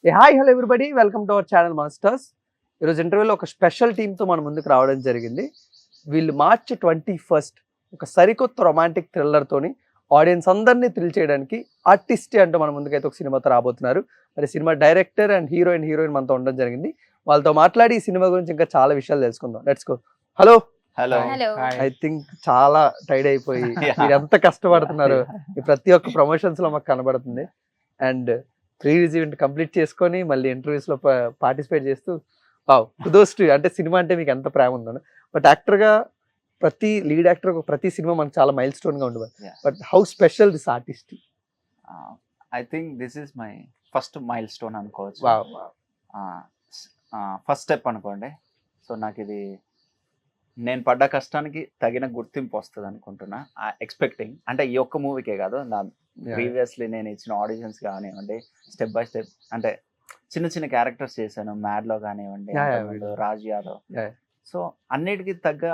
Hi hello everybody, welcome to our channel masters. ఈరోజు ఇంటర్వ్యూలో ఒక స్పెషల్ టీంతో మన ముందుకు రావడం జరిగింది. వీళ్ళు మార్చ్ 21 ఒక సరికొత్త రొమాంటిక్ థ్రిల్లర్తోని ఆడియన్స్ అందరినీ థ్రిల్ చేయడానికి ఆర్టిస్ట్ అంటూ మన ముందుకైతే ఒక సినిమాతో రాబోతున్నారు. మరి సినిమా డైరెక్టర్ అండ్ హీరోయిన్ మనతో ఉండడం జరిగింది. వాళ్ళతో మాట్లాడి ఈ సినిమా గురించి ఇంకా చాలా విషయాలు తెలుసుకుందాం. Let's go. Hello. I think చాలా టైర్డ్ అయిపోయి మీరు ఎంత కష్టపడుతున్నారు ఈ ప్రతి ఒక్క ప్రమోషన్స్ లో మాకు కనబడుతుంది. అండ్ ప్రీ-రిలీజ్ ఈవెంట్ కంప్లీట్ చేసుకొని మళ్ళీ ఇంటర్వ్యూస్ లో పార్టిసిపేట్ చేస్తూ కుదోస్ టు అంటే సినిమా అంటే మీకు ఎంత ప్రేమ ఉందని. బట్ యాక్టర్ గా ప్రతి లీడ్ యాక్టర్ ప్రతి సినిమా మనకు చాలా మైల్ స్టోన్ గా ఉండదు. But how special this artist? I think this is my first mile stone అనుకోవచ్చు. ఫస్ట్ స్టెప్ అనుకోండి. సో నాకు ఇది నేను పడ్డ కష్టానికి తగిన గుర్తింపు వస్తుంది అనుకుంటున్నా. ఎక్స్పెక్టింగ్ అంటే ఈ ఒక్క మూవీకే కాదు, నా ప్రీవియస్లీ నేను ఇచ్చిన ఆడిషన్స్ కానివ్వండి, స్టెప్ బై స్టెప్ అంటే చిన్న చిన్న క్యారెక్టర్స్ చేశాను. మ్యాడ్లో కానివ్వండి, రాజ్ యాదవ్. సో అన్నిటికీ తగ్గ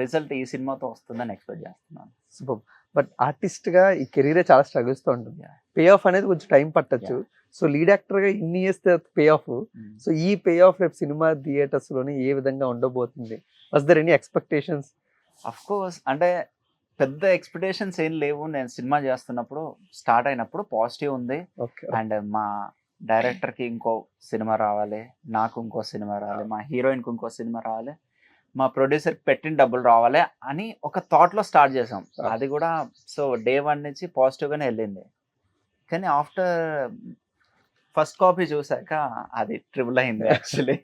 రిజల్ట్ ఈ సినిమాతో వస్తుందని ఎక్స్పెక్ట్ చేస్తున్నాను. సూపర్. బట్ ఆర్టిస్ట్ గా ఈ కెరీరే చాలా స్ట్రగుల్స్ తో ఉంటుంది. పే ఆఫ్ అనేది కొంచెం టైం పట్టచ్చు. సో లీడ్ యాక్టర్ గా ఇన్ని ఇయర్స్ పే ఆఫ్. సో ఈ పే ఆఫ్ రేపు సినిమా థియేటర్స్ లోని ఏ విధంగా ఉండబోతుంది? Was there any expectations? Of course, అంటే పెద్ద ఎక్స్పెక్టేషన్స్ ఏం లేవు. నేను సినిమా చేస్తున్నప్పుడు స్టార్ట్ అయినప్పుడు పాజిటివ్ ఉంది. అండ్ మా డైరెక్టర్ కి ఇంకో సినిమా రావాలి, నాకు ఇంకో సినిమా రావాలి, మా హీరోయిన్ కి ఇంకో సినిమా రావాలి, మా ప్రొడ్యూసర్ పెట్టిన డబ్బులు రావాలి అని ఒక థాట్ లో స్టార్ట్ చేసాం. అది కూడా సో డే 1 నుంచి పాజిటివ్ గానే వెళ్ళింది. కానీ ఆఫ్టర్ ఫస్ట్ కాపీ చూసాక అది ట్రిబుల్ అయింది actually.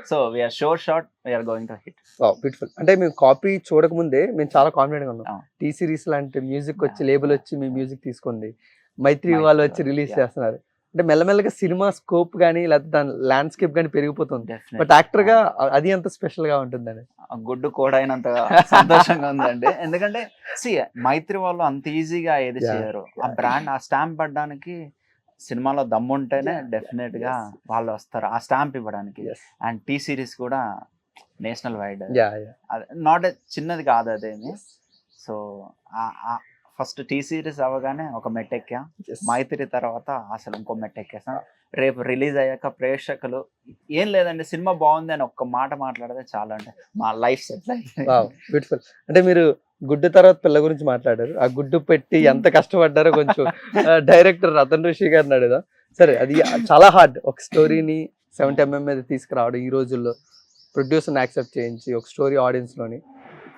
So we're sure shot we're going to hit. Beautiful. అంటే మేము కాపీ చూడక ముందే మేము చాలా కాన్ఫిడెంట్ గా ఉన్నాం. టీ సిరీస్ లాంటి మ్యూజిక్ వచ్చి లేబుల్ వచ్చి మీ మ్యూజిక్ తీసుకుంది, మైత్రి వాళ్ళు వచ్చి రిలీజ్ చేస్తున్నారు. అంటే మెల్లమెల్లగా సినిమా స్కోప్ కానీ లేకపోతే దాని ల్యాండ్స్కేప్ కానీ పెరిగిపోతుంది. బట్ యాక్టర్ గా అది ఎంత స్పెషల్ గా ఉంటుందని గుడ్డు కూడా అయినంత సంతోషంగా ఉందండి. ఎందుకంటే మైత్రి వాళ్ళు అంత ఈజీగా ఏది చేయరు. ఆ బ్రాండ్ ఆ స్టాంప్ పడడానికి సినిమాలో దమ్ముంటేనే డెఫినెట్ గా వాళ్ళు వస్తారు ఆ స్టాంప్ ఇవ్వడానికి. అండ్ టీ సిరీస్ కూడా నేషనల్ వైడ్, నాట్ చిన్నది కాదు అదేమి. సో ఫస్ట్ టీ సిరీస్ అవ్వగానే ఒక మెట్టెక్కా, మైత్రి తర్వాత అసలు ఇంకో మెట్టెక్కేసాం. రేపు రిలీజ్ అయ్యాక ప్రేక్షకులు ఏం లేదండి సినిమా బాగుంది అని ఒక్క మాట మాట్లాడితే చాలా, అంటే మా లైఫ్ సెటిల్ అయింది. బ్యూటిఫుల్. అంటే మీరు గుడ్డు తర్వాత పిల్ల గురించి మాట్లాడారు. ఆ గుడ్డు పెట్టి ఎంత కష్టపడ్డారో కొంచెం డైరెక్టర్ రతన్ ఋషి గారిని అడుగుదాం. సరే, అది చాలా హార్డ్ ఒక స్టోరీని 70mm మీద తీసుకురావడం ఈ రోజుల్లో, ప్రొడ్యూసర్ని యాక్సెప్ట్ చేయించి ఒక స్టోరీ ఆడియన్స్ లోని.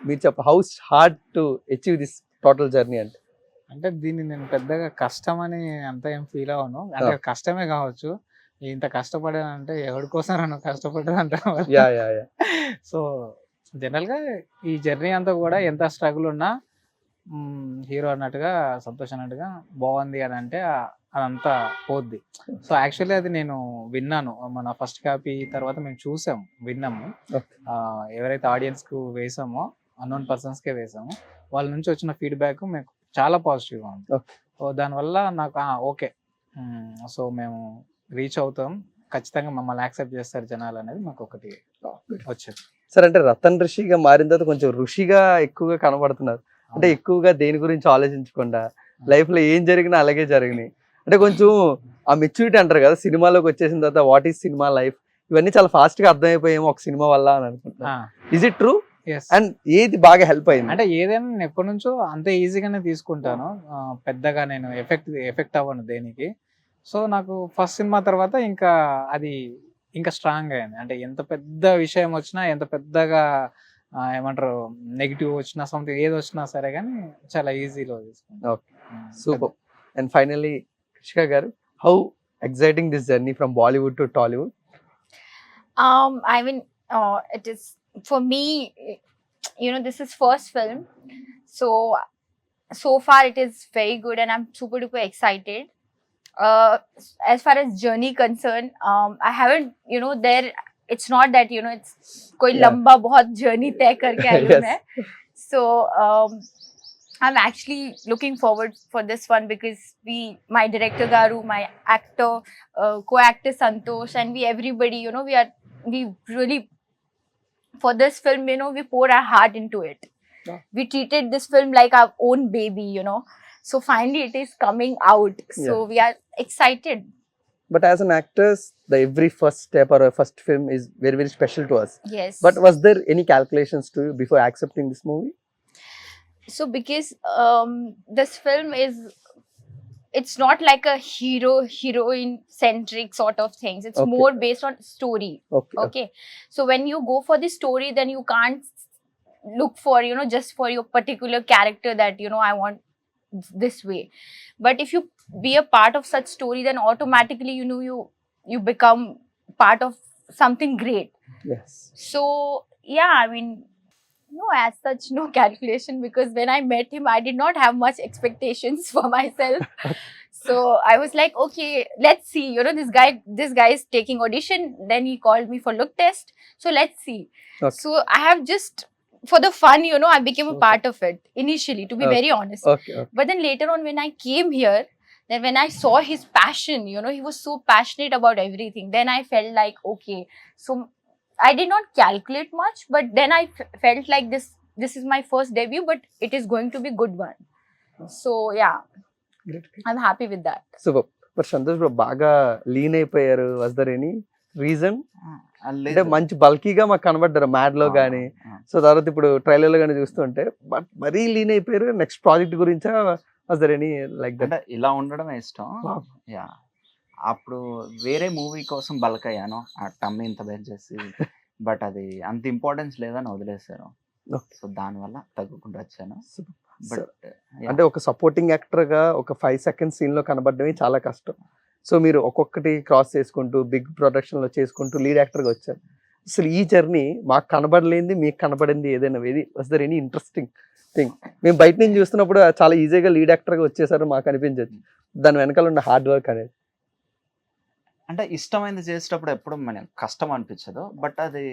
మీరు చెప్ప how hard to achieve this total journey? అంటే దీన్ని నేను పెద్దగా కష్టం అని అంత ఏం ఫీల్ అవ్వను. అంటే కష్టమే కావచ్చు. ఇంత కష్టపడానంటే ఎవరి కోసం నన్ను కష్టపడ్డానంట. సో జనరల్ గా ఈ జర్నీ అంతా కూడా ఎంత స్ట్రగుల్ ఉన్నా హీరో అన్నట్టుగా, సంతోష్ అన్నట్టుగా బాగుంది అని అంటే అదంతా పోద్ది. సో యాక్చువల్లీ అది నేను విన్నాను. మన ఫస్ట్ కాపీ తర్వాత మేము చూసాము, విన్నాము. ఎవరైతే ఆడియన్స్ కు వేసామో అన్నోన్ పర్సన్స్ కే వేసాము, వాళ్ళ నుంచి వచ్చిన ఫీడ్బ్యాక్ మీకు చాలా పాజిటివ్ గా ఉంది. సో దానివల్ల నాకు ఓకే, సో మేము రీచ్ అవుతాం, ఖచ్చితంగా మమ్మల్ని యాక్సెప్ట్ చేస్తారు జనాలు అనేది మాకు ఒకటి వచ్చింది. సరే, అంటే రతన్ ఋషిగా మారిన తర్వాత కొంచెం ఋషిగా ఎక్కువగా కనబడుతున్నారు. అంటే ఎక్కువగా దేని గురించి ఆలోచించకుండా లైఫ్ లో ఏం జరిగినా అలాగే జరిగినాయి. అంటే కొంచెం ఆ మెచ్యూరిటీ అంటారు కదా, సినిమాలోకి వచ్చేసిన తర్వాత వాట్ ఈస్ సినిమా లైఫ్, ఇవన్నీ చాలా ఫాస్ట్ గా అర్థమైపోయాము ఒక సినిమా వల్ల అని అనుకుంటున్నా. Is it true? అండ్ ఏది బాగా హెల్ప్ అయింది? అంటే ఏదైనా నేను ఎప్పటి నుంచో అంతే ఈజీగానే తీసుకుంటాను, పెద్దగా నేను ఎఫెక్ట్ అవ్వను దేనికి. సో నాకు ఫస్ట్ సినిమా తర్వాత ఇంకా అది ఇంకా స్ట్రాంగ్ అయింది. అంటే ఎంత పెద్ద విషయం వచ్చినా, ఎంత పెద్దగా ఏమంటారు నెగిటివ్ వచ్చినా, సంథింగ్ ఏది వచ్చినా సరే కానీ చాలా ఈజీలో తీసుకుంటాను. Okay, super. And finally Krishika గారు, how exciting this journey from Bollywood to Tollywood? I mean, it is for me, you know, this is first film, so far it is very good and I'm super duper excited. As far as journey concerned, I haven't, you know, it's not that, you know, it's koi lamba bahut journey tey karke aayi hu main. So I'm actually looking forward for this one because my director Garu, my actor, co-actor Santosh, and everybody, you know, we really, for this film, you know, we poured our heart into it. We treated this film like our own baby, you know. So finally it is coming out. So we are excited. But as an actress, the every first step or a first film is very, very special to us. Yes. But was there any calculations to you before accepting this movie? So because this film is, it's not like a heroine centric sort of things. It's Okay. more based on story. Okay. Okay. So when you go for the story, then you can't look for, you know, just for your particular character that, you know, I want this way. But if you be a part of such story, then automatically, you know, you become part of something great. Yes. So yeah, I mean, no, as such, no calculation, because when I met him, I did not have much expectations for myself. So I was like, okay, let's see, you know, this guy is taking audition. Then he called me for look test, so let's see. Okay. So I have just, for the fun, you know, I became a Okay. part of it initially, to be Okay. very honest. Okay. But then later on, when I came here, then when I saw his passion, you know, he was so passionate about everything. Then I felt like, okay, so I did not calculate much, but then I felt like this is my first debut, but it is going to be good one. So yeah, Great. I'm happy with that. Super. But Santosh bro బాగా lean అయిపోయారు. Was there any reason? అంటే మంచి బల్కీగా మాకు కనబడ్డారు mad లో కానీ, so తర్వాత ఇప్పుడు trailer లో కానీ చూస్తుంటే బట్ మరీ లీన్ అయిపోయారు. నెక్స్ట్ ప్రాజెక్ట్ గురించా? Was there any like that? అంటే ఇలా ఉండడమే ఇష్టం. Wow. యా, అప్పుడు వేరే మూవీ కోసం బల్క్ అయ్యాను, ఆ టమ్ ఇంత బెంచ్ చేసి, బట్ అది అంత ఇంపార్టెన్స్ లేదని వదిలేశాను. Okay. సో దానివల్ల తగ్గుకుంటూ వచ్చాను. Super. బట్ అంటే ఒక సపోర్టింగ్ యాక్టర్ గా ఒక 5 seconds సీన్ లో కనబడడమే చాలా కష్టం. సో మీరు ఒక్కొక్కటి క్రాస్ చేసుకుంటూ బిగ్ ప్రొడక్షన్ లో చేసుకుంటూ లీడ్ యాక్టర్ గా వచ్చారు. అసలు ఈ జర్నీ మాకు కనబడలేంది, మీకు కనబడింది ఏదైనా ఏది was there any interesting thing? మేము బయట నుంచి చూస్తున్నప్పుడు చాలా ఈజీగా లీడ్ యాక్టర్ గా వచ్చేసారు మాకు అనిపించచ్చు. దాని వెనకాల ఉన్న హార్డ్ వర్క్ అనేది. అంటే ఇష్టమైనది చేసేటప్పుడు ఎప్పుడు మనకి కష్టం అనిపించదు, బట్ అది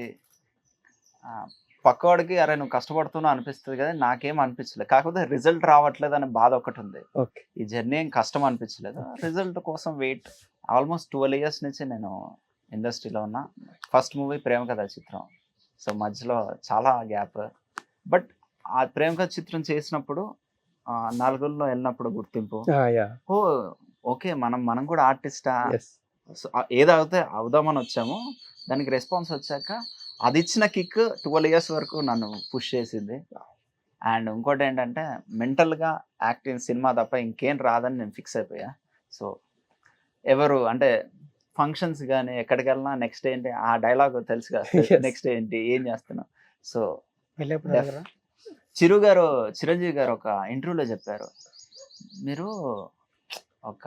పక్కవాడికి అరే నువ్వు కష్టపడుతున్నావు అనిపిస్తుంది కదా, నాకేం అనిపించలేదు. కాకపోతే రిజల్ట్ రావట్లేదు అనే బాధ ఒకటి ఉంది. ఓకే. ఈ జర్నీ ఏం కష్టం అనిపించలేదు. రిజల్ట్ కోసం వెయిట్ ఆల్మోస్ట్ 12 years నుంచి నేను ఇండస్ట్రీలో ఉన్నా. ఫస్ట్ మూవీ ప్రేమ కథ చిత్రం, సో మధ్యలో చాలా గ్యాప్. బట్ ఆ ప్రేమ కథ చిత్రం చేసినప్పుడు నలుగురిలో వెళ్ళినప్పుడు గుర్తింపు, ఓ ఓకే మనం కూడా ఆర్టిస్టా, సో ఏదో అవుదామని వచ్చాము. దానికి రెస్పాన్స్ వచ్చాక అది ఇచ్చిన కిక్ 12 years వరకు నన్ను పుష్ చేసింది. అండ్ ఇంకోటి ఏంటంటే మెంటల్గా యాక్టింగ్ సినిమా తప్ప ఇంకేం రాదని నేను ఫిక్స్ అయిపోయా. సో ఎవరు అంటే ఫంక్షన్స్ కానీ ఎక్కడికి వెళ్ళినా నెక్స్ట్ ఏంటి ఆ డైలాగ్ తెలుసు కదా, నెక్స్ట్ ఏంటి ఏం చేస్తున్నావు. సో చిరంజీవి గారు ఒక ఇంటర్వ్యూలో చెప్పారు, మీరు ఒక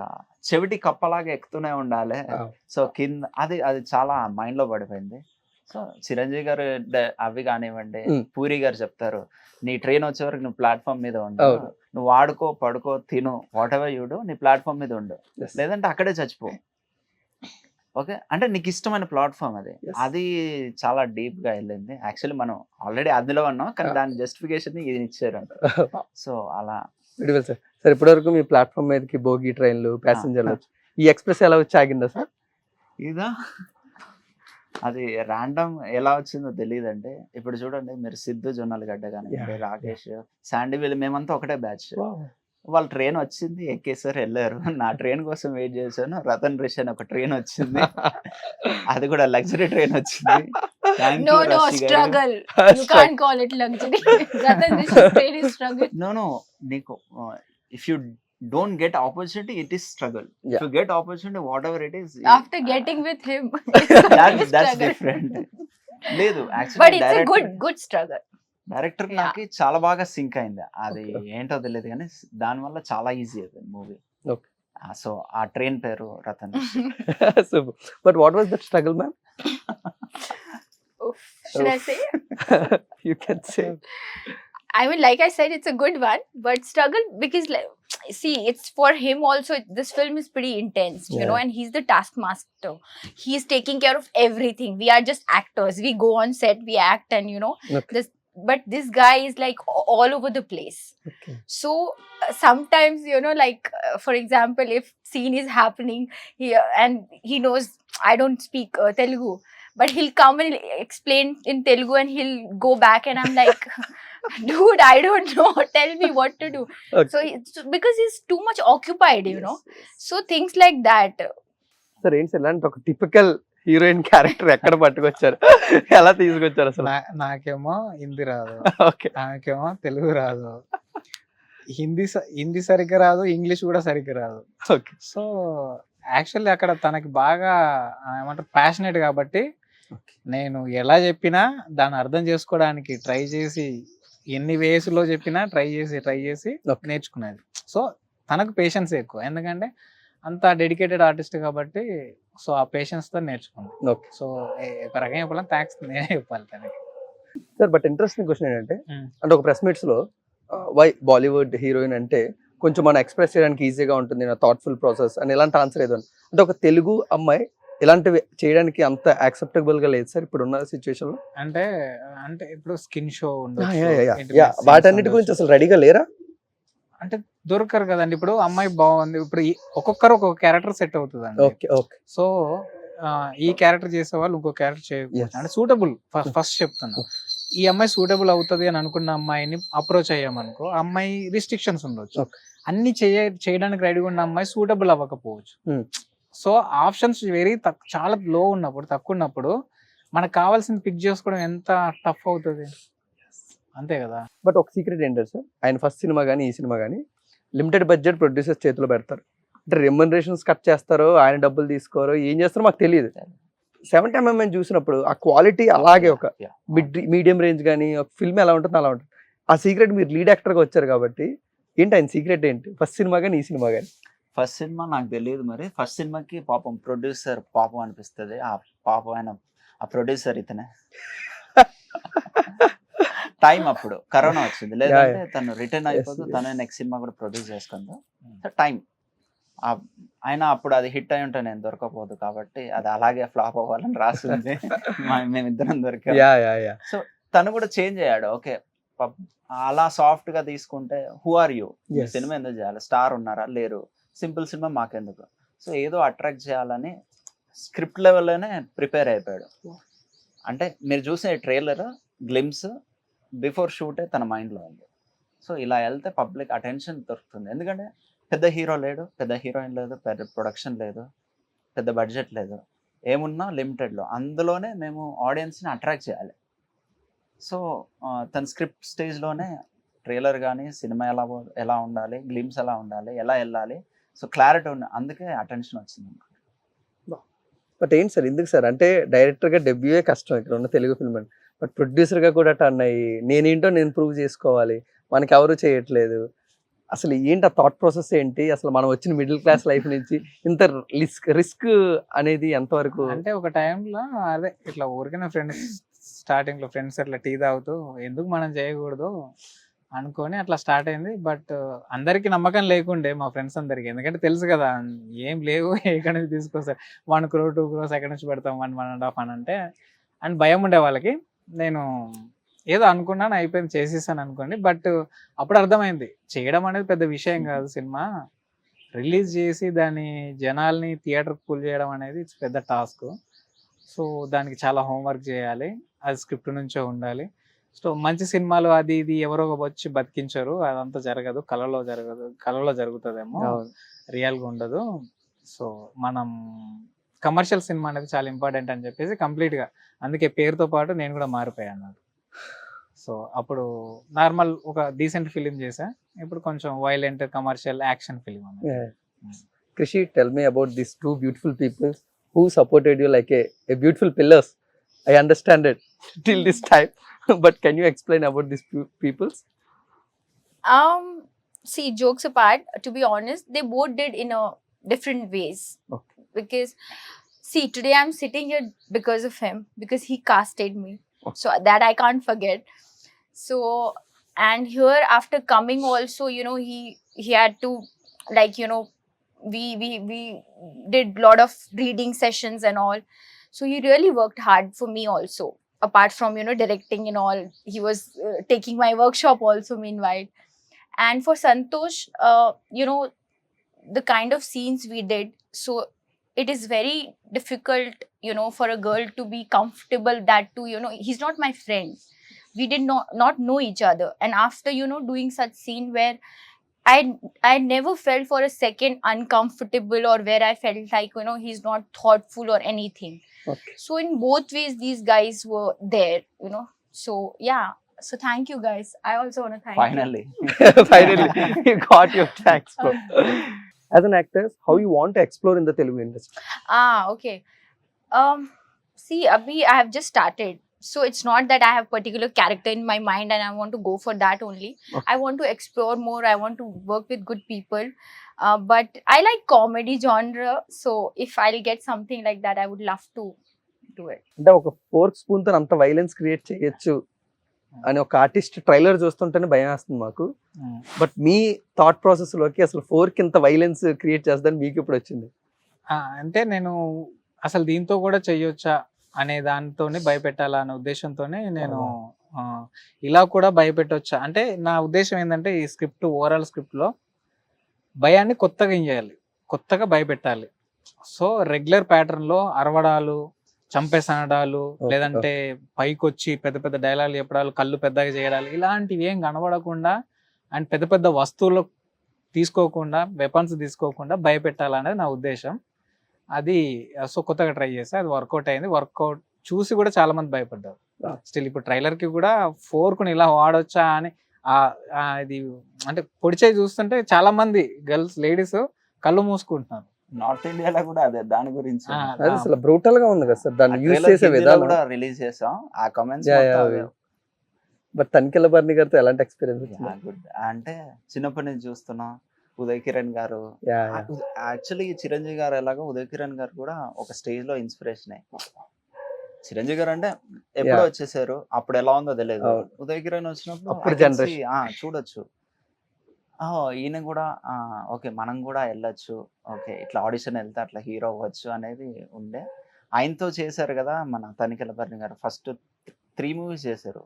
చెవిటి కప్పలాగా ఎక్కుతూనే ఉండాలి. సో కింద అది చాలా మైండ్ లో పడిపోయింది. సో చిరంజీవి గారు అవి కానివ్వండి, పూరి గారు చెప్తారు, నీ ట్రైన్ వచ్చే వరకు నువ్వు ప్లాట్ఫామ్ మీద ఉండు, నువ్వు ఆడుకో పడుకో తిను వాట్ ఎవర్ యూ డూ, నీ ప్లాట్ఫామ్ మీద ఉండు, లేదంటే అక్కడే చచ్చిపో. ఓకే, అంటే నీకు ఇష్టమైన ప్లాట్ఫామ్ అది చాలా డీప్ గా వెళ్ళింది. యాక్చువల్లీ మనం ఆల్రెడీ అందులో ఉన్నాం, కానీ దాని జస్టిఫికేషన్ ఇది ఇచ్చారు. సో అలా సార్ ఇప్పటివరకు మీ ప్లాట్ఫామ్ మీదకి భోగి ట్రైన్లు ప్యాసింజర్లు వచ్చి ఈ ఎక్స్ప్రెస్ ఎలా వచ్చి ఆగిందా సార్? ఇదా అది ర్యాండమ్ ఎలా వచ్చిందో తెలియదండి. ఇప్పుడు చూడండి మీరు సిద్ధు జొన్నలగడ్డ కానీ రాకేష్ శాండీవిల్ మేమంతా ఒకటే బ్యాచ్. వాళ్ళ ట్రైన్ వచ్చింది, ఎక్కేసారు, వెళ్ళారు. నా ట్రైన్ కోసం వెయిట్ చేశాను. రతన్ రిష్ అని ఒక ట్రైన్ వచ్చింది, అది కూడా లగ్జరీ ట్రైన్ వచ్చింది. struggle. You can't call it luxury. Ratan Rish train is struggle. No, నీకు if you don't get opportunity, it is struggle. If you get opportunity, whatever it is, after getting with him, that's different. లేదు actually, but it's a good struggle. Director నాకు చాలా బాగా sync అయింది. అది ఏంటో తెలియదు కానీ దానివల్ల చాలా ఈజీ అయిపోయింది మూవీ. సో ఆ ట్రైన్ పేరు Ratan. But what was that struggle ma'am? Should I say? You can say. I mean, like I said, it's a good one, but struggle because, like, see, it's for him also. This film is pretty intense, you know, and he's the taskmaster. He's taking care of everything. We are just actors. We go on set, we act, and you know, but this guy is like all over the place. Okay. So sometimes, you know, like for example, if scene is happening here and he knows I don't speak Telugu, but he'll come and explain in Telugu and he'll go back and I'm like, dude, I don't know, tell me what to do. Okay. So because he's too much occupied, you know. So things like that. Sir ఏంటి sir ఇలాంటి ఒక typical heroine character ఎక్కడ పట్టుకొచ్చారు, ఎలా తీసుకొచ్చారు అసలు? నాకేమో హిందీ రాదు, ఓకే ఆమెకేమో తెలుగు రాదు, హిందీ సరిగ్గా రాదు, ఇంగ్లీష్ కూడా సరిగ్గా రాదు. ఓకే సో యాక్చువల్లీ అక్కడ తనకి బాగా ఏమంటారు ప్యాషనెట్ కాబట్టి నేను ఎలా చెప్పినా దాన్ని అర్థం చేసుకోవడానికి ట్రై చేసి, ఎన్ని వేస్లో చెప్పినా ట్రై చేసి Okay. నేర్చుకునేది. సో తనకు పేషెన్స్ ఎక్కువ, ఎందుకంటే అంత డెడికేటెడ్ ఆర్టిస్ట్ కాబట్టి. సో ఆ పేషెన్స్తో నేర్చుకున్నాను. ఓకే సో ఒక రకంగా చెప్పాలని థ్యాంక్స్ నేనే చెప్పాలి తనకి. సార్ బట్ ఇంట్రెస్టింగ్ క్వశ్చన్ ఏంటంటే Mm. అంటే ఒక ప్రెస్ మీట్స్ లో వై బాలీవుడ్ హీరోయిన్ అంటే కొంచెం మనం ఎక్స్ప్రెస్ చేయడానికి ఈజీగా ఉంటుంది నా థాట్ఫుల్ ప్రాసెస్ అని ఎలాంటి ఆన్సర్ ఏదో అంటే ఒక తెలుగు అమ్మాయి ఇలాంటివి చేయడానికి అంత యాక్సెప్టబుల్ గా లేదు సార్ ఇప్పుడున్న సిచ్యువేషన్ లో. అంటే అంటే ఇప్పుడు స్కిన్ షో వాటన్నిటి గురించి అసలు రెడీగా లేరా? అంటే దొరకరు కదండి. ఇప్పుడు అమ్మాయి బాగుంది, ఇప్పుడు ఒక్కొక్కరు ఒక్కొక్క క్యారెక్టర్ సెట్ అవుతుందండి. ఓకే ఓకే సో ఈ క్యారెక్టర్ చేసే వాళ్ళు ఇంకో క్యారెక్టర్ చేయకపోవచ్చు. Yes. అంటే సూటబుల్ ఫస్ట్ చెప్తున్నా, ఈ అమ్మాయి సూటబుల్ అవుతుంది అని అనుకున్న అమ్మాయిని అప్రోచ్ అయ్యామనుకో, అమ్మాయి రిస్ట్రిక్షన్స్ ఉండొచ్చు. Okay. అన్ని చేయడానికి రెడీగా ఉన్న అమ్మాయి సూటబుల్ అవ్వకపోవచ్చు. Hmm. సో ఆప్షన్స్ వెరీ చాలా లో ఉన్నప్పుడు, తక్కువ ఉన్నప్పుడు మనకు కావాల్సింది పిక్ చేసుకోవడం ఎంత టఫ్ అవుతుంది, అంతే కదా. బట్ ఒక సీక్రెట్ ఏంటంటే సార్ ఆయన ఫస్ట్ సినిమా కానీ ఈ సినిమా కానీ లిమిటెడ్ బడ్జెట్ ప్రొడ్యూసర్స్ చేతిలో పెడతారు. అంటే రెమ్యునరేషన్స్ కట్ చేస్తారో ఆయన డబ్బులు తీసుకోరో ఏం చేస్తారో మాకు తెలియదు. 70mm చూసినప్పుడు ఆ క్వాలిటీ అలాగే ఒక మీడియం రేంజ్ కానీ ఒక ఫిల్మ్ ఎలా ఉంటుంది అలా ఉంటుంది. ఆ సీక్రెట్ మీరు లీడ్ యాక్టర్గా వచ్చారు కాబట్టి ఏంటి ఆయన సీక్రెట్ ఏంటి ఫస్ట్ సినిమా కానీ ఈ సినిమా కానీ? ఫస్ట్ సినిమా నాకు తెలియదు మరి. ఫస్ట్ సినిమాకి పాపం ప్రొడ్యూసర్ పాపం అనిపిస్తుంది. ఆ పాపం ఆయన ఆ ప్రొడ్యూసర్ ఇతనే టైం అప్పుడు కరోనా వచ్చింది, లేదంటే తను రిటర్న్ అయిపోతూ తను నెక్స్ట్ సినిమా కూడా ప్రొడ్యూస్ చేసుకుంది. టైం ఆయన అప్పుడు అది హిట్ అయి ఉంటే నేను దొరకపోదు కాబట్టి అది అలాగే ఫ్లాప్ అవ్వాలని రాసింది. మేమిద్దరం దొరికా. సో తను కూడా చేంజ్ అయ్యాడు. ఓకే అలా సాఫ్ట్ గా తీసుకుంటే హూ ఆర్ యూ, సినిమా ఎందుకు చేయాలి, స్టార్ ఉన్నారా లేరు, సింపుల్ సినిమా మాకెందుకు. సో ఏదో అట్రాక్ట్ చేయాలని స్క్రిప్ట్ లెవెల్లోనే ప్రిపేర్ అయిపోయాడు. అంటే మీరు చూసే ట్రైలర్ గ్లిమ్స్ బిఫోర్ షూటే తన మైండ్లో ఉంది. సో ఇలా వెళ్తే పబ్లిక్ అటెన్షన్ దొరుకుతుంది. ఎందుకంటే పెద్ద హీరో లేడు, పెద్ద హీరోయిన్ లేదు, పెద్ద ప్రొడక్షన్ లేదు, పెద్ద బడ్జెట్ లేదు, ఏమున్నా లిమిటెడ్లో, అందులోనే మేము ఆడియన్స్ని అట్రాక్ట్ చేయాలి. సో తన స్క్రిప్ట్ స్టేజ్లోనే ట్రైలర్ కానీ సినిమా ఎలా ఉండాలి, గ్లిమ్స్ ఎలా ఉండాలి, ఎలా వెళ్ళాలి, సో క్లారిటీ ఉంది. అందుకే అటెన్షన్ వచ్చింది. బట్ ఏంటి సార్ ఎందుకు సార్ అంటే డైరెక్టర్గా డెబ్యూయే కష్టం ఇక్కడ ఉన్న తెలుగు ఫిల్మ్ అని, బట్ ప్రొడ్యూసర్గా కూడా టర్న్ అయ్యి నేనేంటో నేను ప్రూవ్ చేసుకోవాలి, మనకి ఎవరు చేయట్లేదు, అసలు ఏంటి ఆ థాట్ ప్రాసెస్ ఏంటి, అసలు మనం వచ్చిన మిడిల్ క్లాస్ లైఫ్ నుంచి ఇంత రిస్క్ అనేది ఎంతవరకు? అంటే ఒక టైంలో అదే ఇట్లా ఊరికైనా ఫ్రెండ్స్ స్టార్టింగ్ లో ఫ్రెండ్స్ అట్లా టీ తాగుతూ ఎందుకు మనం చేయకూడదు అనుకొని అట్లా స్టార్ట్ అయింది. బట్ అందరికి నమ్మకం లేకుండే మా ఫ్రెండ్స్ అందరికి, ఎందుకంటే తెలుసు కదా ఏం లేవు, ఎక్కడి నుంచి తీసుకొస్తారు, 1 crore 2 crores ఎక్కడి నుంచి పెడతాం, 1.5 అని అంటే అని భయం ఉండే వాళ్ళకి. నేను ఏదో అనుకున్నాను, అయిపోయింది, చేసేసాను అనుకోండి. బట్ అప్పుడు అర్థమైంది చేయడం అనేది పెద్ద విషయం కాదు. సినిమా రిలీజ్ చేసి దాన్ని జనాల్ని థియేటర్కి పుల్ చేయడం అనేది ఇట్స్ పెద్ద టాస్క్. సో దానికి చాలా హోంవర్క్ చేయాలి, అది స్క్రిప్ట్ నుంచే ఉండాలి. సో మంచి సినిమాలు అది ఇది ఎవరో వచ్చి బతికించరు, అదంతా జరగదు, కళలో జరుగుతుందేమో, రియల్గా ఉండదు. సో మనం కమర్షియల్ సినిమా అనేది చాలా ఇంపార్టెంట్ అని చెప్పేసి కంప్లీట్గా అందుకే పేరుతో పాటు నేను కూడా మారిపోయాను. సో అప్పుడు నార్మల్ ఒక డీసెంట్ ఫిలిం చేసా, ఇప్పుడు కొంచెం violent commercial action film. Krishi, tell me about these two beautiful people who supported you like a beautiful pillars. I understand it till this time, but can you explain about these people? See, jokes apart, to be honest, they both did in a different ways. Okay. Because see, today I'm sitting here because of him, because he casted me. Okay. So that I can't forget. So, and here after coming also, he had to, like, we did lot of reading sessions and all. So he really worked hard for me also. Apart from, directing and all, he was taking my workshop also meanwhile. And for Santosh, the kind of scenes we did, so it is very difficult, for a girl to be comfortable that too, he's not my friend. We did not know each other. And after, doing such scene where I never felt for a second uncomfortable or where I felt like, you know, he's not thoughtful or anything. Okay. So in both ways, these guys were there, you know. So yeah. So thank you guys. I also want to thank finally Finally, you got your thanks, bro. As an actor, how you want to explore in the Telugu industry? you. Okay. See, Abhi, I have just started. So it's not that I have particular character in my mind and I want to go for that only. Okay. I want to explore more. I want to work with good people. But I like comedy genre. So if I'll get something like that, I would love to do it. అంటే ఒక fork spoon తో అంత violence create చేయొచ్చు అని ఒక artist trailer చూస్తుంటేనే భయం వేస్తుంది మాకు. బట్ మీ థాట్ ప్రాసెస్ లోకి అసలు ఫోర్క్ ఇంత వైలెన్స్ క్రియేట్ చేస్తుందని మీకు ఇప్పుడు వచ్చింది? అంటే నేను అసలు దీంతో కూడా చెయ్యొచ్చా అనే దాంతోనే భయపెట్టాలా అనే ఉద్దేశంతోనే నేను ఇలా కూడా భయపెట్టొచ్చా అంటే నా ఉద్దేశం ఏంటంటే ఈ స్క్రిప్ట్ ఓవరాల్ స్క్రిప్ట్లో భయాన్ని కొత్తగా ఏం చేయాలి, కొత్తగా భయపెట్టాలి. సో రెగ్యులర్ ప్యాటర్న్లో అరవడాలు, చంపేసనడాలు, లేదంటే పైకి వచ్చి పెద్ద పెద్ద డైలాగులు చెప్పడాలు, కళ్ళు పెద్దగా చేయడాలు, ఇలాంటివి ఏం కనబడకుండా అండ్ పెద్ద పెద్ద వస్తువులు తీసుకోకుండా, వెపన్స్ తీసుకోకుండా భయపెట్టాలనేది నా ఉద్దేశం. అది సో కొత్తగా ట్రై చేస్తే అది వర్కౌట్ అయింది. వర్కౌట్ చూసి కూడా చాలా మంది భయపడ్డారు. స్టిల్ ఇప్పుడు ట్రైలర్ కి కూడా ఫోర్క్ని ఇలా వాడొచ్చా అని ఇది అంటే పొడిచే చూస్తుంటే చాలా మంది గర్ల్స్ లేడీస్ కళ్ళు మూసుకుంటున్నారు. నార్త్ ఇండియాలో కూడా అదే దాని గురించి అది అసలు బ్రూటల్ గా ఉంది కదా సార్, దాన్ని యూజ్ చేసే విధానం కూడా రిలీజ్ చేసాం. ఆ కమెంట్స్ బట్ తనికెళ్ళ బర్ని గారితో ఎలాంటి ఎక్స్పీరియన్స్? అంటే చిన్నప్పటి నుంచి చూస్తున్నాం. ఉదయ్ కిరణ్ గారు, యాక్చువల్లీ చిరంజీవి గారు ఎలాగో ఉదయ్ కిరణ్ గారు కూడా ఒక స్టేజ్ లో ఇన్స్పిరేషన్. చిరంజీవి గారు అంటే ఎప్పుడో వచ్చేసారు, అప్పుడు ఎలా ఉందో తెలియదు. ఉదయ్ కిరణ్ వచ్చినప్పుడు చూడొచ్చు, ఈయన కూడా ఓకే మనం కూడా వెళ్ళొచ్చు, ఓకే ఇట్లా ఆడిషన్ వెళ్తే అట్లా హీరో అవ్వచ్చు అనేది ఉండే. ఆయనతో చేశారు కదా మన తనికెళ్ళ బర్ని గారు, ఫస్ట్ 3 movies చేశారు.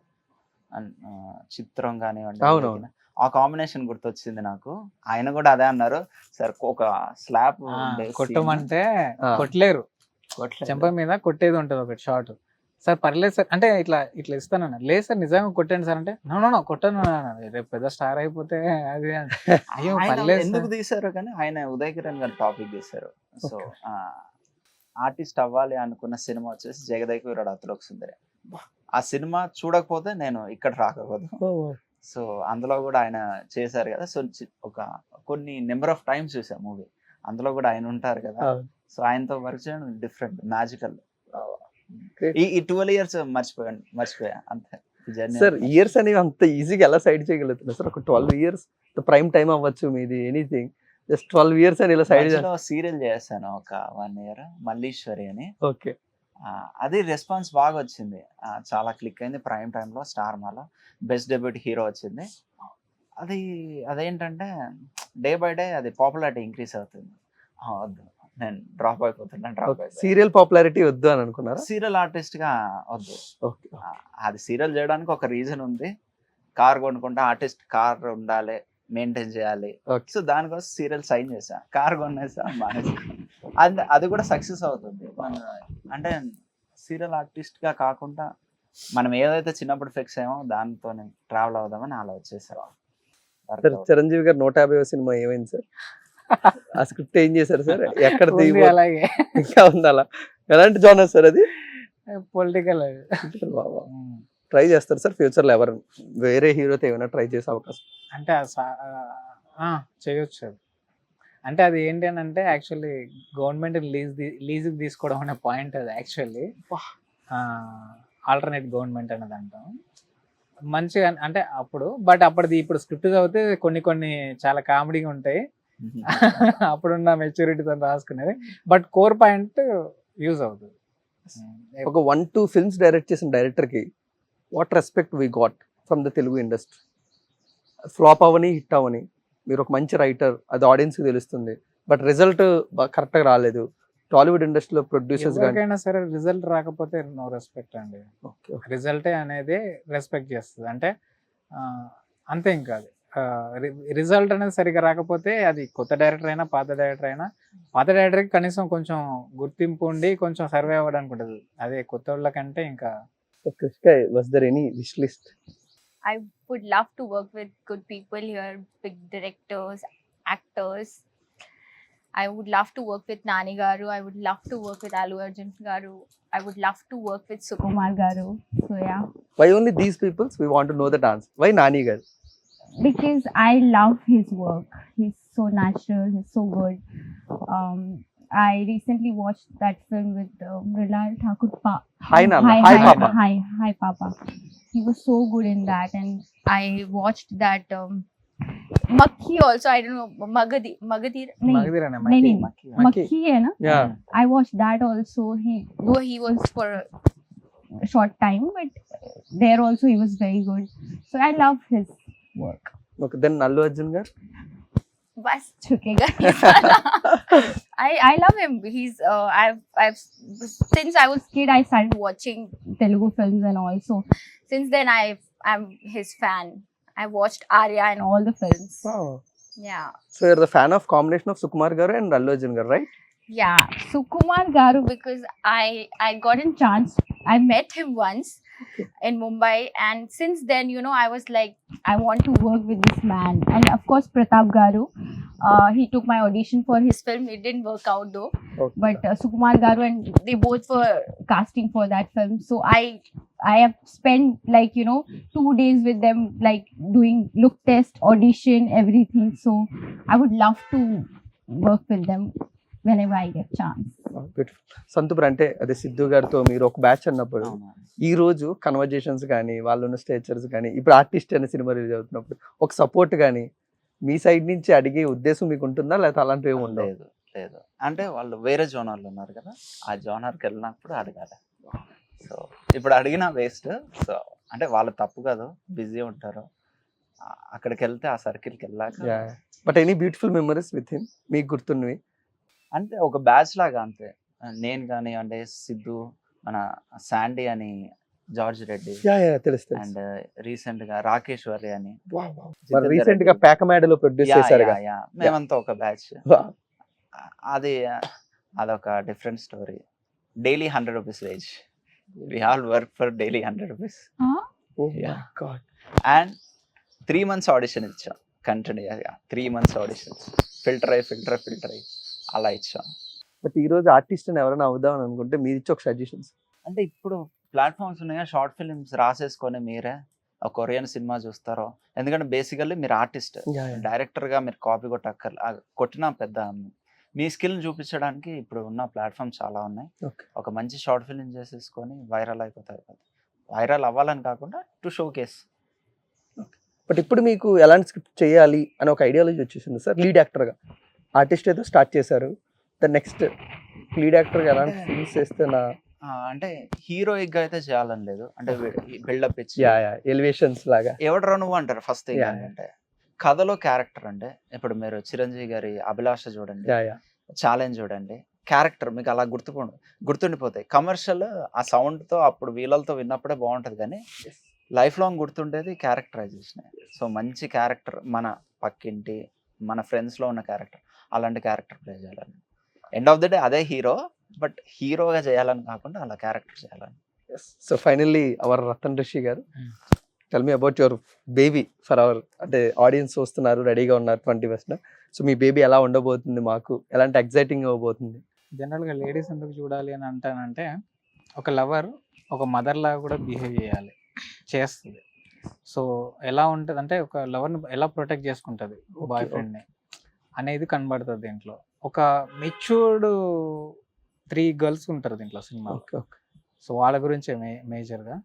చిత్రం కానివ్వండి, ఆ కాంబినేషన్ గుర్తొచ్చింది నాకు. ఆయన కూడా అదే అన్నారు సార్, ఒక స్లాబ్ కొట్టమంటే కొట్టలేరు, చెంప మీద కొట్టేది ఉంటుంది ఒకటి షార్ట్. సార్ పర్లేదు సార్ అంటే ఇట్లా ఇట్లా ఇస్తానన్న, లేదు సార్ నిజంగా కొట్టండి సార్ అంటే నో కొట్టను, రేపు పెద్ద స్టార్ అయిపోతే అది అయ్యో పర్లేదు. ఎందుకు తీశారు కానీ ఆయన ఉదయ్ కిరణ్ గారు టాపిక్ తీశారు. సో ఆర్టిస్ట్ అవ్వాలి అనుకున్న సినిమా వచ్చేసి జగదేక వీరుడు అతిలోక సుందరి. ఆ సినిమా చూడకపోతే నేను ఇక్కడ రాకపోదు. సో అందులో కూడా ఆయన చేశారు కదా. సో ఒక కొన్ని నెంబర్ ఆఫ్ టైమ్స్ చూసా మూవీ, అందులో కూడా ఆయన ఉంటారు కదా. సో ఆయనతో వర్క్ చేయడం డిఫరెంట్, మ్యాజికల్. ఈ 12 years మర్చిపోయా అంతే. సార్ ఇయర్స్ అనేవి అంత ఈజీగా ఎలా సైడ్ చేయగలుగుతున్నారు సార్? ఒక 12 years ప్రైమ్ టైం అవ్వచ్చు మీది, ఎనీథింగ్, జస్ట్ 12 years అని ఇలా సైడ్ సీరియల్ చేశాను ఒక 1 year, మల్లీశ్వరి అని. ఓకే, అది రెస్పాన్స్ బాగా వచ్చింది, చాలా క్లిక్ అయింది. ప్రైమ్ టైంలో స్టార్ మాలో బెస్ట్ డెబ్యూట్ హీరో వచ్చింది. అదేంటంటే డే బై డే అది పాపులారిటీ ఇంక్రీస్ అవుతుంది. వద్దు, నేను డ్రాప్ అయిపోతున్నాను. సీరియల్ పాపులారిటీ వద్దు అని అనుకున్నారా? సీరియల్ ఆర్టిస్ట్ గా వద్దు. అది సీరియల్ చేయడానికి ఒక రీజన్ ఉంది. కార్ కొనుక్కుంటే ఆర్టిస్ట్ కార్ ఉండాలి, మెయింటైన్ చేయాలి. సో దానికోసం సీరియల్ సైన్ చేసా, కార్ కొనేసా, మానేసా. అది కూడా సక్సెస్ అవుతుంది. అంటే సీరియల్ ఆర్టిస్ట్ గా కాకుండా మనం ఏదైతే చిన్నప్పుడు ఫిక్స్ అయ్యామో దాంతో ట్రావెల్ అవుదామని అలా వచ్చేసాం. చిరంజీవి గారు 150వ సినిమా ఏమైంది సార్? ఆ స్క్రిప్ట్ ఏం చేశారు సార్? ఎక్కడ అలాగే ఇంకా ఉంది అలా? ఎలాంటి జోనర్ సార్ అది? పొలిటికల్. ట్రై చేస్తారు సార్ ఫ్యూచర్ లో ఎవరు వేరే హీరోతో ఏమైనా ట్రై చేసే అవకాశం? అంటే చేయొచ్చు. అంటే అది ఏంటి అని అంటే యాక్చువల్లీ గవర్నమెంట్ లీజ్కి తీసుకోవడం అనే పాయింట్ అది. యాక్చువల్లీ ఆల్టర్నేట్ గవర్నమెంట్ అనేది అంటాం మంచిగా అంటే అప్పుడు. బట్ అప్పటిది ఇప్పుడు స్క్రిప్ట్ చదివితే కొన్ని చాలా కామెడీగా ఉంటాయి. అప్పుడున్న మెచ్యూరిటీతో రాసుకునేది. బట్ కోర్ పాయింట్ యూజ్ అవుతుంది. ఒక 1-2 films డైరెక్ట్ చేసిన డైరెక్టర్ కి what respect we got from the Telugu industry? Flop అవని హిట్ అవని, మీరు ఒక మంచి రైటర్, అది ఆడియన్స్కి తెలుస్తుంది. బట్ రిజల్ట్ కరెక్ట్గా రాలేదు. టాలీవుడ్ ఇండస్ట్రీలో ప్రొడ్యూసర్స్ ఎవరికైనా సరే రిజల్ట్ రాకపోతే నో రెస్పెక్ట్ అండి. రిజల్టే అనేది రెస్పెక్ట్ చేస్తుంది. అంటే అంతే. ఇంకా అది రిజల్ట్ అనేది సరిగ్గా రాకపోతే అది కొత్త డైరెక్టర్ అయినా పాత డైరెక్టర్ అయినా, పాత డైరెక్టర్కి కనీసం కొంచెం గుర్తింపు ఉండి కొంచెం సర్వే అవ్వడానికి ఉంటుంది. అదే కొత్త వాళ్ళకంటే ఇంకా. Krishka, was there any wish list I would love to work with good people here, big directors, actors. I would love to work with Nani Garu. I would love to work with Allu Arjun Garu. I would love to work with Sukumar Garu. So yeah, Why only these people? We want to know the dance. Why Nani garu? because I love his work. He's so natural. He's so good. I recently watched that film with Mrilal Thakur. Hi Nana. Hi Papa. Hi Papa. He was so good in that, and I watched that Makhi also. I don't know Magadhi. nahi. మగధీరనే Nahi, nahi. Makhi. Makhi hai na? Yeah. I watched that also. Though he was for a short time, but there also he was very good. So I love his work. Okay, then Allu Arjun garu. बस झुकेगा I love him. He's I've since I was kid I started watching Telugu films and all. So since then I'm his fan. I watched Arya and all the films. Wow. Yeah. So you're the fan of combination of Sukumar garu and Allu Arjun garu, right? Yeah, Sukumar Garu, because I got a chance. I met him once in Mumbai, and since then, you know, I was like, I want to work with this man. And of course, Pratap Garu, he took my audition for his film. It didn't work out though. Okay. But Sukumar Garu and they both were casting for that film. So I have spent like, you know, 2 days with them, like doing look test, audition, everything. So I would love to work with them whenever I get chance. Beautiful. Santoor అంటే అదే సిద్ధు గారితో మీరు ఒక batch అన్నప్పుడు ఈ రోజు conversations కానీ వాళ్ళు ఉన్న స్టేచర్స్ కానీ ఇప్పుడు ఆర్టిస్ట్ అనే సినిమా రిలీజ్ అవుతున్నప్పుడు ఒక సపోర్ట్ కానీ మీ సైడ్ నుంచి అడిగే ఉద్దేశం మీకు ఉంటుందా లేకపోతే అలాంటివి ఏమి ఉండవు? లేదు లేదు, అంటే వాళ్ళు వేరే జోనర్లు ఉన్నారు కదా, ఆ జోనర్కి వెళ్ళినప్పుడు అడగాలి. సో ఇప్పుడు అడిగినా వేస్ట్. సో అంటే వాళ్ళు తప్పు కాదు, బిజీ ఉంటారు. అక్కడికి వెళ్తే ఆ సర్కిల్కి వెళ్ళాక but any beautiful memories with him మీకు గుర్తున్నవి? అంటే ఒక బ్యాచ్ లాగా అంతే. నేను కానీ అంటే సిద్ధు, మన శాండీ అని, జార్జ్ రెడ్డి, తెలుసు. అండ్ రీసెంట్ గా రాకేశ్వరి అని, రీసెంట్ గా పేకమేడలో ప్రొడ్యూస్ చేశారు. మేమంతా ఒక బ్యాచ్. అదొక different story. Daily 100 rupees wage. We all work for daily 100 rupees. And 3 months audition ఇచ్చాం కంటిన్యూగా. 3 months ఆడిషన్స్, ఫిల్టర్ అయ్యి అలా ఇచ్చాం. బట్ ఈ రోజు ఆర్టిస్ట్ అని ఎవరైనా అవుదాం అని అనుకుంటే మీరు ఇచ్చే ఒక సజెషన్స్? అంటే ఇప్పుడు ప్లాట్ఫామ్స్ ఉన్నాయి, షార్ట్ ఫిల్మ్స్ రాసేసుకొని మీరే ఒక కొరియన్ సినిమా చూస్తారో. ఎందుకంటే బేసికల్లీ మీరు ఆర్టిస్ట్, డైరెక్టర్గా మీరు కాపీ కొట్టినా పెద్ద మీ స్కిల్ని చూపించడానికి ఇప్పుడు ఉన్న ప్లాట్ఫామ్ చాలా ఉన్నాయి. ఒక మంచి షార్ట్ ఫిల్మ్ చేసేసుకొని వైరల్ అయిపోతాయి. వైరల్ అవ్వాలని కాకుండా టు షో కేస్. బట్ ఇప్పుడు మీకు ఎలాంటి స్క్రిప్ట్ చేయాలి అని ఒక ఐడియాలజీ వచ్చేసింది సార్? లీడ్ యాక్టర్గా ఆర్టిస్ట్ అయితే స్టార్ట్ చేశారు, ద నెక్స్ట్ లీడ్ యాక్టర్గా ఎలాంటి ఫిల్మ్స్ చేస్తే నా అంటే హీరోయిక్ గా అయితే చేయాలని లేదు. అంటే బిల్డప్ ఇచ్చి ఎలివేషన్స్ లాగా ఎవడరా నువ్వు అంటారు ఫస్ట్ థింగ్. అంటే కథలో క్యారెక్టర్ అంటే ఇప్పుడు మీరు చిరంజీవి గారి అభిలాష చూడండి, ఛాలెంజ్ చూడండి, క్యారెక్టర్ మీకు అలా గుర్తుండిపోతాయి. కమర్షియల్ ఆ సౌండ్ తో అప్పుడు వీళ్ళతో విన్నప్పుడే బాగుంటది, కానీ లైఫ్ లాంగ్ గుర్తుండేది క్యారెక్టరైజేషన్. సో మంచి క్యారెక్టర్, మన పక్కింటి మన ఫ్రెండ్స్ లో ఉన్న క్యారెక్టర్, అలాంటి క్యారెక్టర్ ప్లే చేయాలని. ఎండ్ ఆఫ్ ద డే అదే హీరో, బట్ హీరోగా చేయాలని కాకుండా అలా క్యారెక్టర్ చేయాలని. So finally our Ratan Rishi గారు, tell me about your baby for our, అంటే ఆడియన్స్ వస్తున్నారు, రెడీగా ఉన్నారు 21st. సో మీ బేబీ ఎలా ఉండబోతుంది, మాకు ఎలాంటి ఎక్సైటింగ్ అవ్వబోతుంది? జనరల్గా లేడీస్ ఎందుకు చూడాలి అని అంటానంటే, ఒక లవర్ ఒక మదర్ లాగా కూడా బిహేవ్ చేస్తుంది. సో ఎలా ఉంటుంది అంటే, ఒక లవర్ని ఎలా ప్రొటెక్ట్ చేసుకుంటుంది బాయ్ ఫ్రెండ్ని అనేది కనబడుతుంది దీంట్లో. ఒక మెచ్యూర్డ్ 3 girls ఉంటారు దీంట్లో సినిమా. సో వాళ్ళ గురించే మేజర్గా.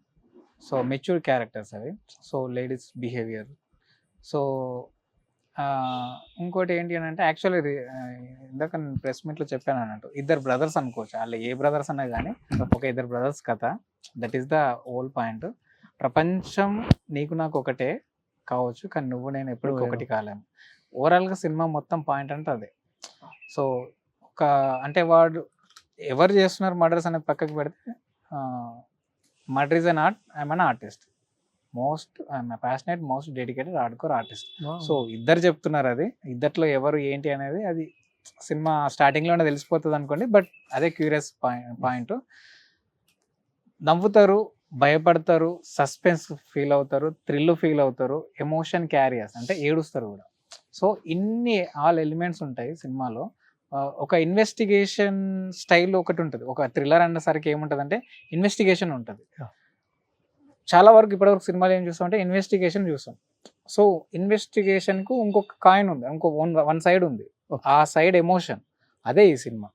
సో మెచ్యూర్డ్ క్యారెక్టర్స్ అవి. So ladies behaviour. సో ఇంకోటి ఏంటి అని అంటే, యాక్చువల్లీ ఇందాక నేను ప్రెస్ మీట్లో చెప్పాను అన్నట్టు, 2 brothers అనుకోవచ్చు. వాళ్ళు ఏ బ్రదర్స్ అన్నా కానీ ఒక 2 brothers కథ. That is the whole point. ప్రపంచం నీకు నాకు ఒకటే కావచ్చు, కానీ నువ్వు నేను ఎప్పటికీ ఒకటి కాలేము. ఓవరాల్గా సినిమా మొత్తం పాయింట్ అంటే అదే. సో ఒక అంటే వాడు ఎవరు చేస్తున్నారు మర్డర్స్ అనేది పక్కకి పెడితే, murder is an art, I'm an artist, I'm passionate, most dedicated hardcore artist. So ఇద్దరు చెప్తున్నారు. అది ఇద్దట్లో ఎవరు ఏంటి అనేది అది సినిమా స్టార్టింగ్లోనే తెలిసిపోతుంది అనుకోండి. బట్ అదే క్యూరియస్ పాయింట్. నవ్వుతారు, భయపడతారు, సస్పెన్స్ ఫీల్ అవుతారు, థ్రిల్ ఫీల్ అవుతారు, ఎమోషన్ క్యారియర్స్ అంటే ఏడుస్తారు కూడా. సో ఇన్ని ఆల్ ఎలిమెంట్స్ ఉంటాయి సినిమాలో. ఒక ఇన్వెస్టిగేషన్ స్టైల్ ఒకటి ఉంటుంది. ఒక థ్రిల్లర్ అన్నసరికి ఏముంటుంది అంటే ఇన్వెస్టిగేషన్ ఉంటుంది. చాలా వరకు ఇప్పటివరకు సినిమాలు ఏం చూస్తామంటే ఇన్వెస్టిగేషన్ చూస్తాం. సో ఇన్వెస్టిగేషన్కు ఇంకొక కాయిన్ ఉంది, ఇంకో వన్ సైడ్ ఉంది. ఆ సైడ్ ఎమోషన్, అదే ఈ సినిమా.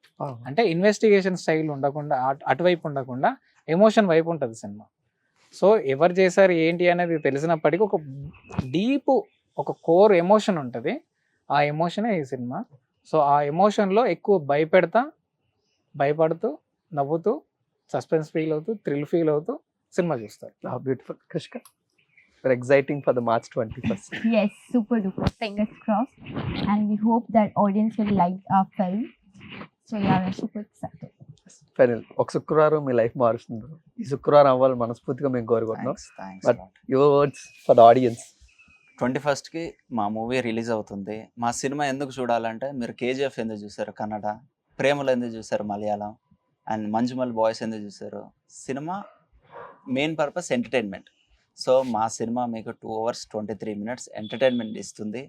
అంటే ఇన్వెస్టిగేషన్ స్టైల్ ఉండకుండా అటువైపు ఉండకుండా ఎమోషన్ వైపు ఉంటుంది సినిమా. సో ఎవరు చేశారు ఏంటి అనేది తెలిసినప్పటికీ ఒక డీప్, ఒక కోర్ ఎమోషన్ ఉంటుంది. ఆ ఎమోషనే ఈ సినిమా. సో ఆ ఎమోషన్లో ఎక్కువ భయపడుతూ, నవ్వుతూ, సస్పెన్స్ ఫీల్ అవుతూ, థ్రిల్ ఫీల్ అవుతూ సినిమా చూస్తారు. Beautiful. కృష్క, we're exciting for the March 21st. Yes, super duper. Fingers crossed. And we hope that audience will like our film. So yeah, we're super excited. Final ఒక శుక్రవారం మీ life మారుస్తుంది. ఈ శుక్రవారం అవ్వాలి మనస్ఫూర్తిగా మేము కోరుకుంటున్నాం. But your words for the audience. 21st మా మూవీ రిలీజ్ అవుతుంది. మా సినిమా ఎందుకు చూడాలంటే, మీరు కేజీఎఫ్ ఎందుకు చూసారు కన్నడ, ప్రేమలో ఎందుకు చూసారు మలయాళం, అండ్ మంజుమల్ బాయ్స్ ఎందుకు చూసారు. Cinema main purpose entertainment. So మా సినిమా మీకు 2 hours 23 minutes ఎంటర్టైన్మెంట్ ఇస్తుంది.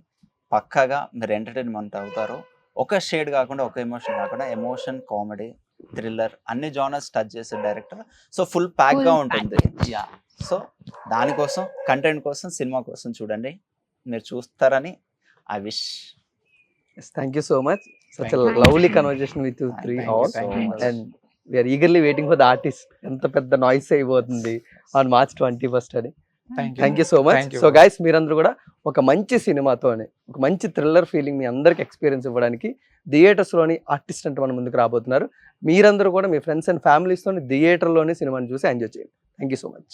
పక్కాగా మీరు ఎంటర్టైన్మెంట్ అవుతారు. ఒక షేడ్ కాకుండా, ఒక ఎమోషన్ కాకుండా, ఎమోషన్, కామెడీ, థ్రిల్లర్ అన్ని జానర్స్ టచ్ చేసే డైరెక్టర్. సో ఫుల్ ప్యాక్గా ఉంటుంది. యా, సో దానికోసం, కంటెంట్ కోసం, సినిమా కోసం చూడండి. మీరు చూస్తారని I wish. Thank you so much. Such Thank a lovely conversation with you three all. Thank you. And we are eagerly waiting for the artist. ఎంత పెద్ద noise అయిపోతుంది on March 21st అని. Thank you so much. Thank you. So guys, మీరందరూ కూడా ఒక మంచి సినిమాతోనే, ఒక మంచి థ్రిల్లర్ ఫీలింగ్ మీ అందరికి ఎక్స్పీరియన్స్ ఇవ్వడానికి థియేటర్స్లోని ఆర్టిస్ట్ అంటే మన ముందుకు రాబోతున్నారు. మీరందరూ కూడా మీ ఫ్రెండ్స్ అండ్ ఫ్యామిలీస్తో థియేటర్లోనే సినిమాని చూసి ఎంజాయ్ చేయండి. Thank you so much.